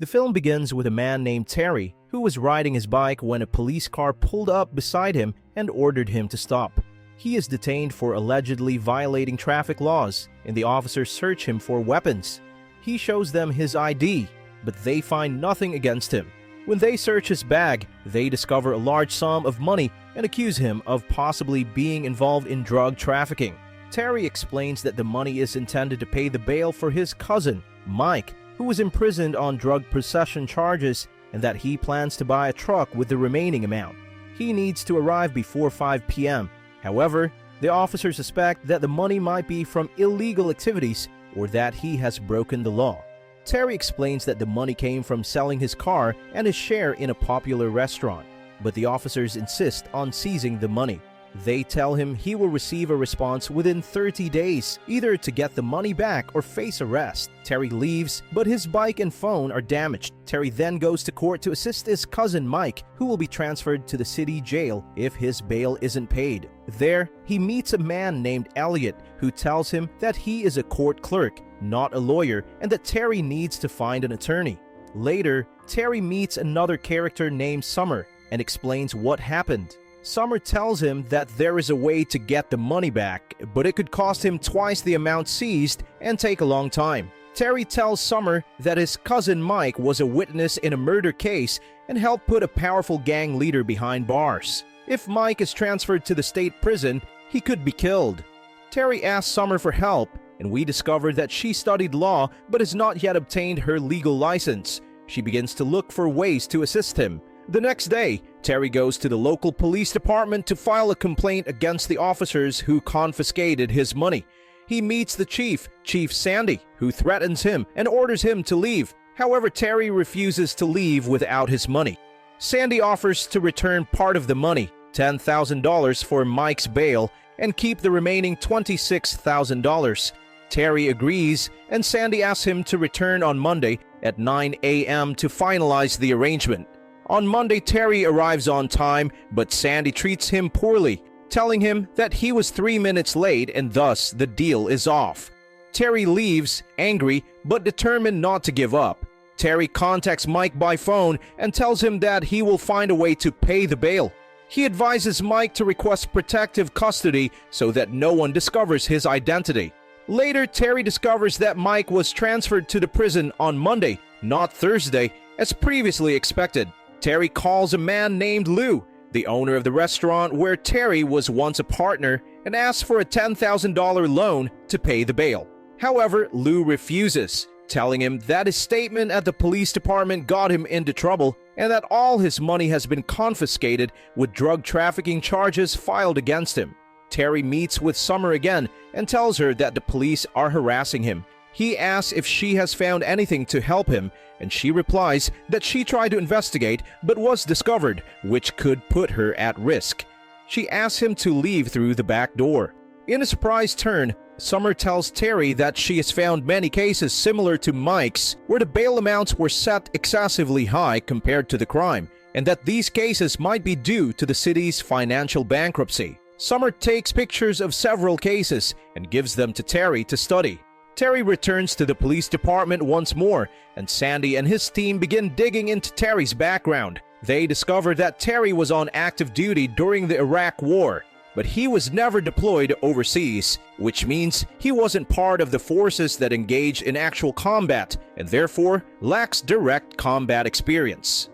The film begins with a man named Terry who was riding his bike when a police car pulled up beside him and ordered him to stop. He is detained for allegedly violating traffic laws, and the officers search him for weapons. He shows them his ID, but they find nothing against him. When they search his bag, they discover a large sum of money and accuse him of possibly being involved in drug trafficking. Terry explains that the money is intended to pay the bail for his cousin, Mike, who was imprisoned on drug possession charges, and that he plans to buy a truck with the remaining amount. He needs to arrive before 5 p.m. However, the officers suspect that the money might be from illegal activities or that he has broken the law. Terry explains that the money came from selling his car and his share in a popular restaurant, but the officers insist on seizing the money. They tell him he will receive a response within 30 days, either to get the money back or face arrest. Terry leaves, but his bike and phone are damaged. Terry then goes to court to assist his cousin Mike, who will be transferred to the city jail if his bail isn't paid. There, he meets a man named Elliot, who tells him that he is a court clerk, not a lawyer, and that Terry needs to find an attorney. Later, Terry meets another character named Summer and explains what happened. Summer tells him that there is a way to get the money back, but it could cost him twice the amount seized and take a long time. Terry tells Summer that his cousin Mike was a witness in a murder case and helped put a powerful gang leader behind bars. If Mike is transferred to the state prison, he could be killed. Terry asks Summer for help, and we discover that she studied law but has not yet obtained her legal license. She begins to look for ways to assist him. The next day, Terry goes to the local police department to file a complaint against the officers who confiscated his money. He meets the chief, Chief Sandy, who threatens him and orders him to leave. However, Terry refuses to leave without his money. Sandy offers to return part of the money, $10,000 for Mike's bail, and keep the remaining $26,000. Terry agrees, and Sandy asks him to return on Monday at 9 a.m. to finalize the arrangement. On Monday, Terry arrives on time, but Sandy treats him poorly, telling him that he was 3 minutes late and thus the deal is off. Terry leaves, angry but determined not to give up. Terry contacts Mike by phone and tells him that he will find a way to pay the bail. He advises Mike to request protective custody so that no one discovers his identity. Later, Terry discovers that Mike was transferred to the prison on Monday, not Thursday, as previously expected. Terry calls a man named Lou, the owner of the restaurant where Terry was once a partner, and asks for a $10,000 loan to pay the bail. However, Lou refuses, telling him that his statement at the police department got him into trouble and that all his money has been confiscated with drug trafficking charges filed against him. Terry meets with Summer again and tells her that the police are harassing him. He asks if she has found anything to help him, and she replies that she tried to investigate but was discovered, which could put her at risk. She asks him to leave through the back door. In a surprise turn, Summer tells Terry that she has found many cases similar to Mike's where the bail amounts were set excessively high compared to the crime, and that these cases might be due to the city's financial bankruptcy. Summer takes pictures of several cases and gives them to Terry to study. Terry returns to the police department once more, and Sandy and his team begin digging into Terry's background. They discover that Terry was on active duty during the Iraq War, but he was never deployed overseas, which means he wasn't part of the forces that engaged in actual combat and therefore lacks direct combat experience.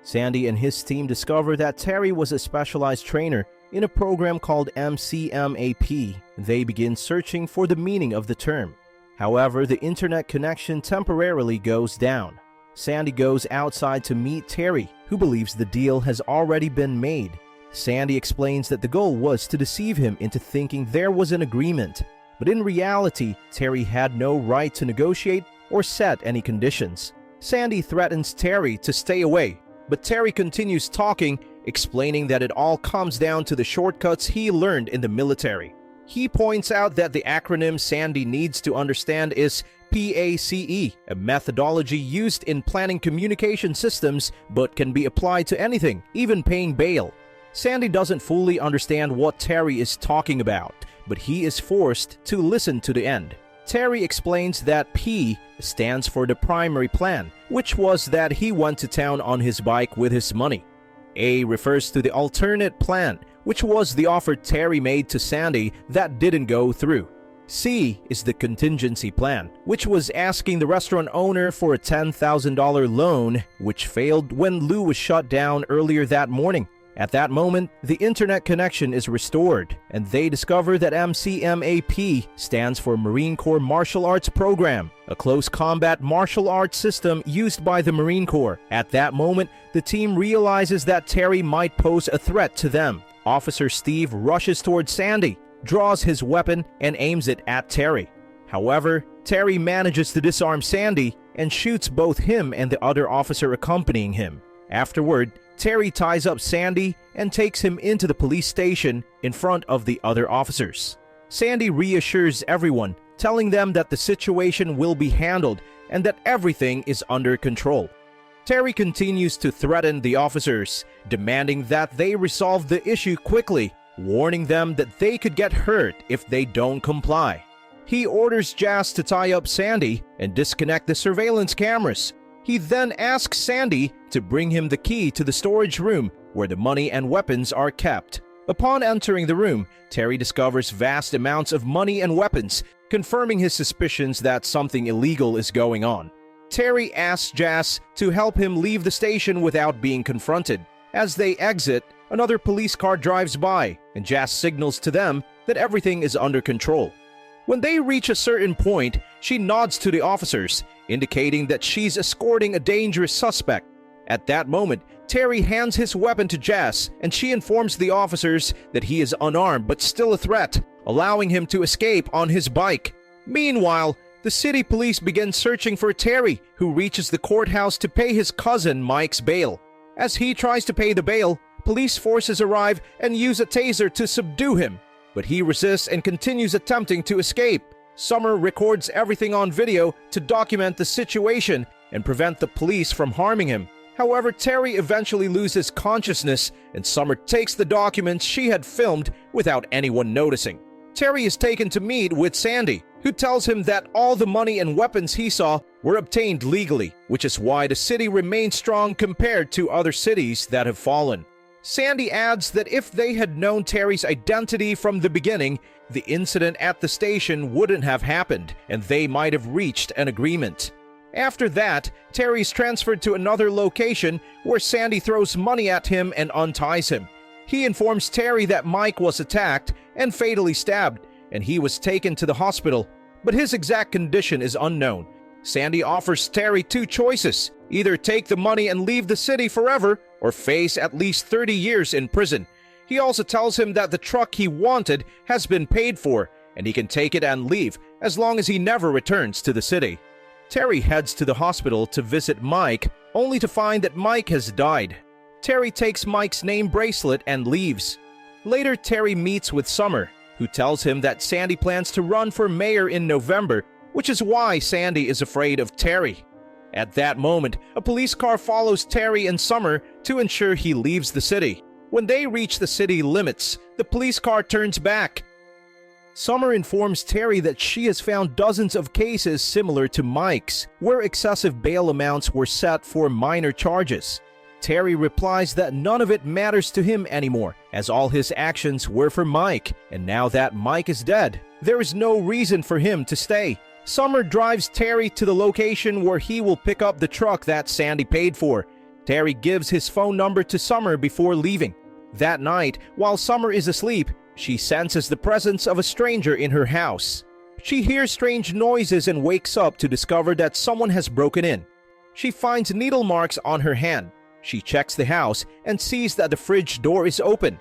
Sandy and his team discover that Terry was a specialized trainer in a program called MCMAP. They begin searching for the meaning of the term. However, the internet connection temporarily goes down. Sandy goes outside to meet Terry, who believes the deal has already been made. Sandy explains that the goal was to deceive him into thinking there was an agreement, but in reality, Terry had no right to negotiate or set any conditions. Sandy threatens Terry to stay away, but Terry continues talking, explaining that it all comes down to the shortcuts he learned in the military. He points out that the acronym Sandy needs to understand is PACE, a methodology used in planning communication systems but can be applied to anything, even paying bail. Sandy doesn't fully understand what Terry is talking about, but he is forced to listen to the end. Terry explains that P stands for the primary plan, which was that he went to town on his bike with his money. A refers to the alternate plan, which was the offer Terry made to Sandy that didn't go through. C is the contingency plan, which was asking the restaurant owner for a $10,000 loan, which failed when Lou was shut down earlier that morning. At that moment, the internet connection is restored, and they discover that MCMAP stands for Marine Corps Martial Arts Program, a close combat martial arts system used by the Marine Corps. At that moment, the team realizes that Terry might pose a threat to them. Officer Steve rushes towards Sandy, draws his weapon, and aims it at Terry. However, Terry manages to disarm Sandy and shoots both him and the other officer accompanying him. Afterward, Terry ties up Sandy and takes him into the police station in front of the other officers. Sandy reassures everyone, telling them that the situation will be handled and that everything is under control. Terry continues to threaten the officers, demanding that they resolve the issue quickly, warning them that they could get hurt if they don't comply. He orders Jazz to tie up Sandy and disconnect the surveillance cameras. He then asks Sandy to bring him the key to the storage room where the money and weapons are kept. Upon entering the room, Terry discovers vast amounts of money and weapons, confirming his suspicions that something illegal is going on. Terry asks Jazz to help him leave the station without being confronted. As they exit, another police car drives by, and Jazz signals to them that everything is under control. When they reach a certain point, she nods to the officers, indicating that she's escorting a dangerous suspect. At that moment, Terry hands his weapon to Jazz, and she informs the officers that he is unarmed but still a threat, allowing him to escape on his bike. Meanwhile, the city police begin searching for Terry, who reaches the courthouse to pay his cousin Mike's bail. As he tries to pay the bail, police forces arrive and use a taser to subdue him, but he resists and continues attempting to escape. Summer records everything on video to document the situation and prevent the police from harming him. However, Terry eventually loses consciousness, and Summer takes the documents she had filmed without anyone noticing. Terry is taken to meet with Sandy, who tells him that all the money and weapons he saw were obtained legally, which is why the city remains strong compared to other cities that have fallen. Sandy adds that if they had known Terry's identity from the beginning, the incident at the station wouldn't have happened, and they might have reached an agreement. After that, Terry is transferred to another location where Sandy throws money at him and unties him. He informs Terry that Mike was attacked and fatally stabbed, and he was taken to the hospital, but his exact condition is unknown. Sandy offers Terry two choices: either take the money and leave the city forever, or face at least 30 years in prison. He also tells him that the truck he wanted has been paid for, and he can take it and leave as long as he never returns to the city. Terry heads to the hospital to visit Mike, only to find that Mike has died. Terry takes Mike's name bracelet and leaves. Later, Terry meets with Summer, who tells him that Sandy plans to run for mayor in November, which is why Sandy is afraid of Terry. At that moment, a police car follows Terry and Summer to ensure he leaves the city. When they reach the city limits, the police car turns back. Summer informs Terry that she has found dozens of cases similar to Mike's, where excessive bail amounts were set for minor charges. Terry replies that none of it matters to him anymore, as all his actions were for Mike, and now that Mike is dead, there is no reason for him to stay. Summer drives Terry to the location where he will pick up the truck that Sandy paid for. Terry gives his phone number to Summer before leaving. That night, while Summer is asleep, she senses the presence of a stranger in her house. She hears strange noises and wakes up to discover that someone has broken in. She finds needle marks on her hand. She checks the house and sees that the fridge door is open.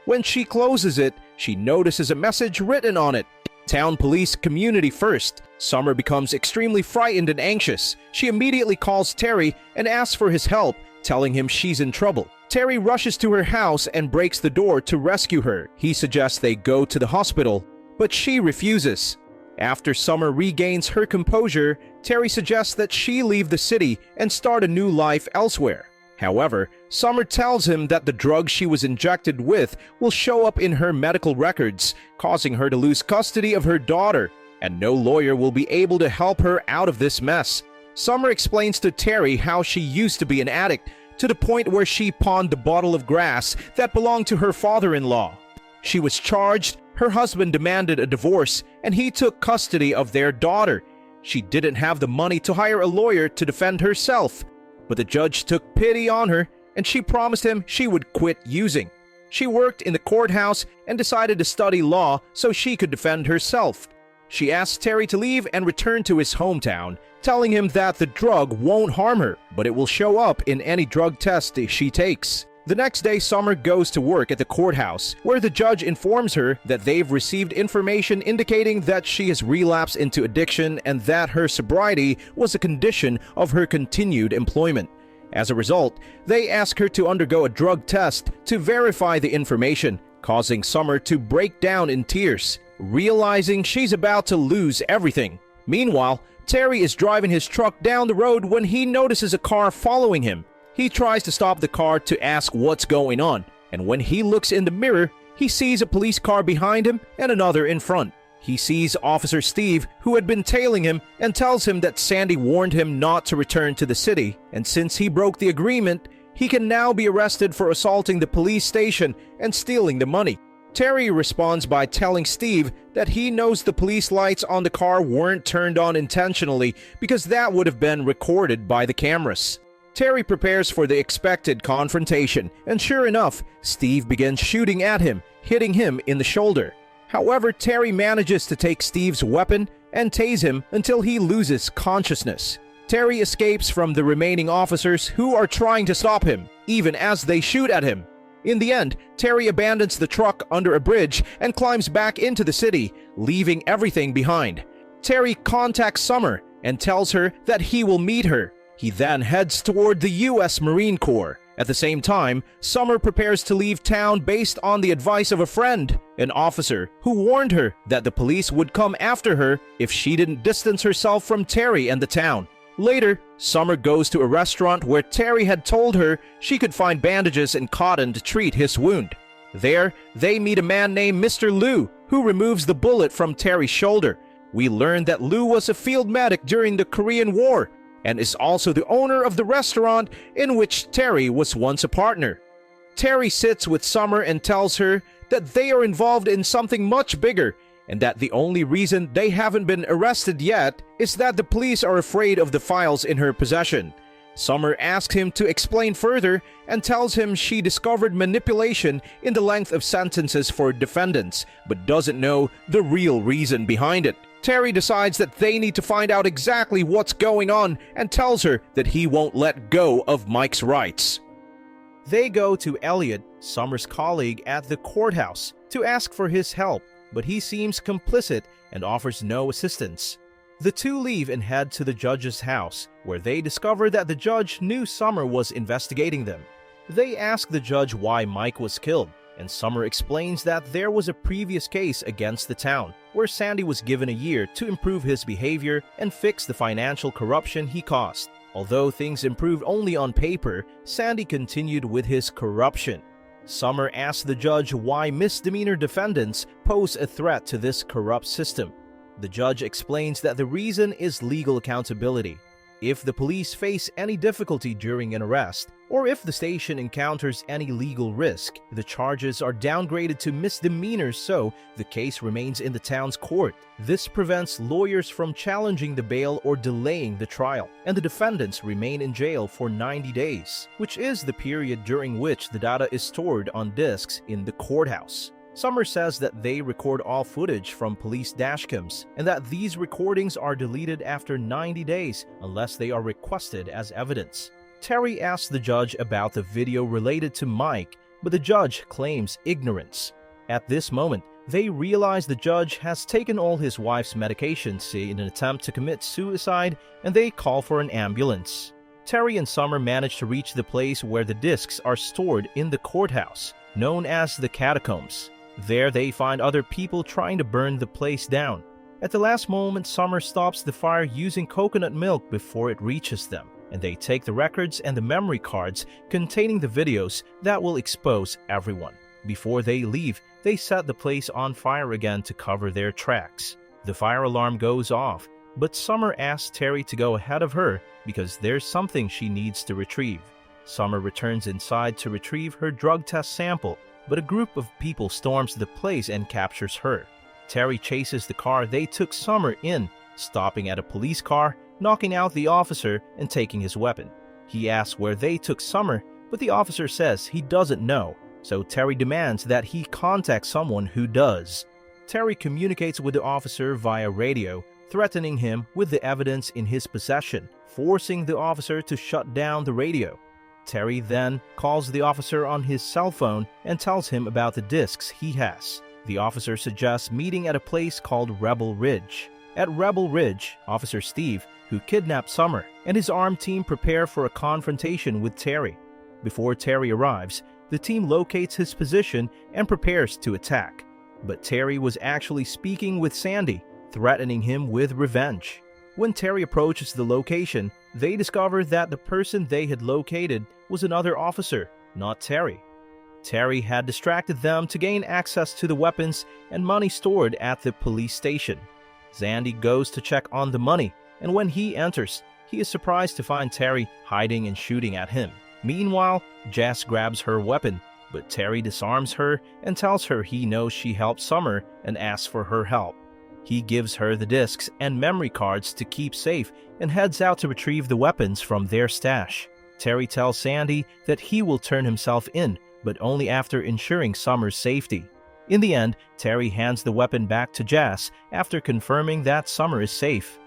When she closes it, she notices a message written on it: "Town police, community first." Summer becomes extremely frightened and anxious. She immediately calls Terry and asks for his help, telling him she's in trouble. Terry rushes to her house and breaks the door to rescue her. He suggests they go to the hospital, but she refuses. After Summer regains her composure, Terry suggests that she leave the city and start a new life elsewhere. However, Summer tells him that the drug she was injected with will show up in her medical records, causing her to lose custody of her daughter, and no lawyer will be able to help her out of this mess. Summer explains to Terry how she used to be an addict, to the point where she pawned the bottle of grass that belonged to her father-in-law. She was charged, her husband demanded a divorce, and he took custody of their daughter. She didn't have the money to hire a lawyer to defend herself, but the judge took pity on her and she promised him she would quit using. She worked in the courthouse and decided to study law so she could defend herself. She asked Terry to leave and return to his hometown, telling him that the drug won't harm her, but it will show up in any drug test she takes. The next day, Summer goes to work at the courthouse, where the judge informs her that they've received information indicating that she has relapsed into addiction and that her sobriety was a condition of her continued employment. As a result, they ask her to undergo a drug test to verify the information, causing Summer to break down in tears, realizing she's about to lose everything. Meanwhile, Terry is driving his truck down the road when he notices a car following him. He tries to stop the car to ask what's going on, and when he looks in the mirror, he sees a police car behind him and another in front. He sees Officer Steve, who had been tailing him, and tells him that Sandy warned him not to return to the city, and since he broke the agreement, he can now be arrested for assaulting the police station and stealing the money. Terry responds by telling Steve that he knows the police lights on the car weren't turned on intentionally because that would have been recorded by the cameras. Terry prepares for the expected confrontation, and sure enough, Steve begins shooting at him, hitting him in the shoulder. However, Terry manages to take Steve's weapon and tase him until he loses consciousness. Terry escapes from the remaining officers who are trying to stop him, even as they shoot at him. In the end, Terry abandons the truck under a bridge and climbs back into the city, leaving everything behind. Terry contacts Summer and tells her that he will meet her. He then heads toward the U.S. Marine Corps. At the same time, Summer prepares to leave town based on the advice of a friend, an officer who warned her that the police would come after her if she didn't distance herself from Terry and the town. Later, Summer goes to a restaurant where Terry had told her she could find bandages and cotton to treat his wound. There, they meet a man named Mr. Liu, who removes the bullet from Terry's shoulder. We learn that Liu was a field medic during the Korean War, and is also the owner of the restaurant in which Terry was once a partner. Terry sits with Summer and tells her that they are involved in something much bigger, and that the only reason they haven't been arrested yet is that the police are afraid of the files in her possession. Summer asks him to explain further and tells him she discovered manipulation in the length of sentences for defendants, but doesn't know the real reason behind it. Terry decides that they need to find out exactly what's going on and tells her that he won't let go of Mike's rights. They go to Elliot, Summer's colleague at the courthouse, to ask for his help, but he seems complicit and offers no assistance. The two leave and head to the judge's house, where they discover that the judge knew Summer was investigating them. They ask the judge why Mike was killed, and Summer explains that there was a previous case against the town, where Sandy was given a year to improve his behavior and fix the financial corruption he caused. Although things improved only on paper, Sandy continued with his corruption. Summer asks the judge why misdemeanor defendants pose a threat to this corrupt system. The judge explains that the reason is legal accountability. If the police face any difficulty during an arrest, or if the station encounters any legal risk, the charges are downgraded to misdemeanors so the case remains in the town's court. This prevents lawyers from challenging the bail or delaying the trial, and the defendants remain in jail for 90 days, which is the period during which the data is stored on disks in the courthouse. Summer says that they record all footage from police dashcams and that these recordings are deleted after 90 days unless they are requested as evidence. Terry asks the judge about the video related to Mike, but the judge claims ignorance. At this moment, they realize the judge has taken all his wife's medications in an attempt to commit suicide, and they call for an ambulance. Terry and Summer manage to reach the place where the discs are stored in the courthouse, known as the catacombs. There they find other people trying to burn the place down. At the last moment, Summer stops the fire using coconut milk before it reaches them, and they take the records and the memory cards containing the videos that will expose everyone. Before they leave, they set the place on fire again to cover their tracks. The fire alarm goes off, but Summer asks Terry to go ahead of her because there's something she needs to retrieve. Summer returns inside to retrieve her drug test sample, but a group of people storms the place and captures her. Terry chases the car they took Summer in, stopping at a police car, knocking out the officer and taking his weapon. He asks where they took Summer, but the officer says he doesn't know, so Terry demands that he contact someone who does. Terry communicates with the officer via radio, threatening him with the evidence in his possession, forcing the officer to shut down the radio. Terry then calls the officer on his cell phone and tells him about the discs he has. The officer suggests meeting at a place called Rebel Ridge. At Rebel Ridge, Officer Steve, who kidnapped Summer, and his armed team prepare for a confrontation with Terry. Before Terry arrives, the team locates his position and prepares to attack. But Terry was actually speaking with Sandy, threatening him with revenge. When Terry approaches the location, they discover that the person they had located was another officer, not Terry. Terry had distracted them to gain access to the weapons and money stored at the police station. Sandy goes to check on the money, and when he enters, he is surprised to find Terry hiding and shooting at him. Meanwhile, Jess grabs her weapon, but Terry disarms her and tells her he knows she helped Summer and asks for her help. He gives her the discs and memory cards to keep safe and heads out to retrieve the weapons from their stash. Terry tells Sandy that he will turn himself in, but only after ensuring Summer's safety. In the end, Terry hands the weapon back to Jess after confirming that Summer is safe.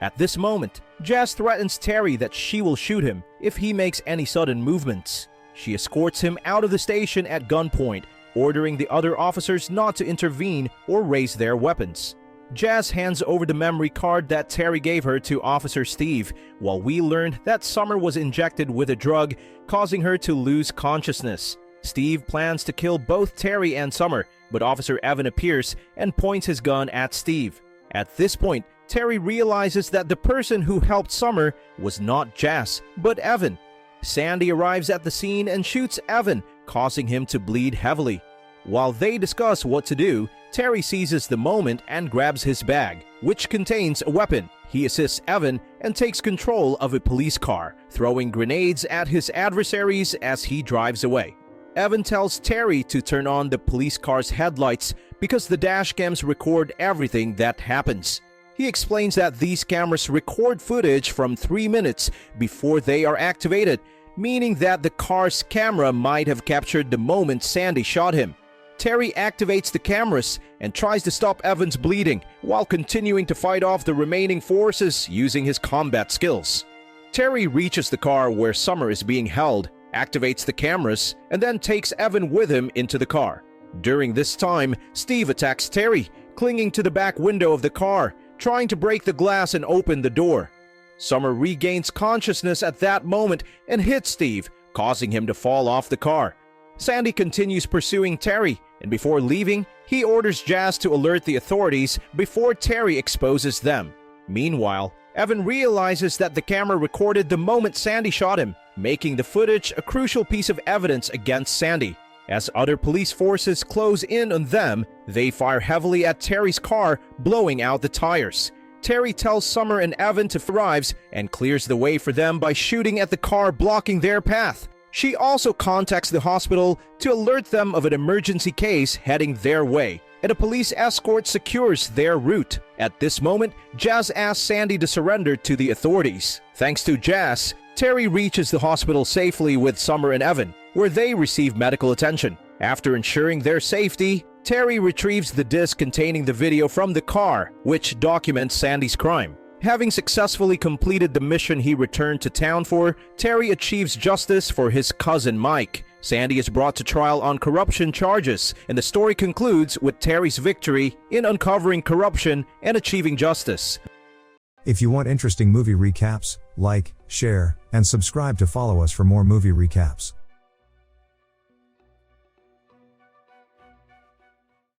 At this moment, Jess threatens Terry that she will shoot him if he makes any sudden movements. She escorts him out of the station at gunpoint, ordering the other officers not to intervene or raise their weapons. Jess hands over the memory card that Terry gave her to Officer Steve, while we learned that Summer was injected with a drug, causing her to lose consciousness. Steve plans to kill both Terry and Summer, but Officer Evan appears and points his gun at Steve. At this point, Terry realizes that the person who helped Summer was not Jess, but Evan. Sandy arrives at the scene and shoots Evan, causing him to bleed heavily. While they discuss what to do, Terry seizes the moment and grabs his bag, which contains a weapon. He assists Evan and takes control of a police car, throwing grenades at his adversaries as he drives away. Evan tells Terry to turn on the police car's headlights because the dash cams record everything that happens. He explains that these cameras record footage from 3 minutes before they are activated, meaning that the car's camera might have captured the moment Sandy shot him. Terry activates the cameras and tries to stop Evan's bleeding while continuing to fight off the remaining forces using his combat skills. Terry reaches the car where Summer is being held, activates the cameras, and then takes Evan with him into the car. During this time, Steve attacks Terry, clinging to the back window of the car, trying to break the glass and open the door. Summer regains consciousness at that moment and hits Steve, causing him to fall off the car. Sandy continues pursuing Terry, and before leaving, he orders Jazz to alert the authorities before Terry exposes them. Meanwhile, Evan realizes that the camera recorded the moment Sandy shot him, making the footage a crucial piece of evidence against Sandy. As other police forces close in on them, they fire heavily at Terry's car, blowing out the tires. Terry tells Summer and Evan to arrive and clears the way for them by shooting at the car blocking their path. She also contacts the hospital to alert them of an emergency case heading their way, and a police escort secures their route. At this moment, Jazz asks Sandy to surrender to the authorities. Thanks to Jazz, Terry reaches the hospital safely with Summer and Evan, where they receive medical attention. After ensuring their safety, Terry retrieves the disc containing the video from the car, which documents Sandy's crime. Having successfully completed the mission he returned to town for, Terry achieves justice for his cousin Mike. Sandy is brought to trial on corruption charges, and the story concludes with Terry's victory in uncovering corruption and achieving justice. If you want interesting movie recaps, like, share, and subscribe to follow us for more movie recaps.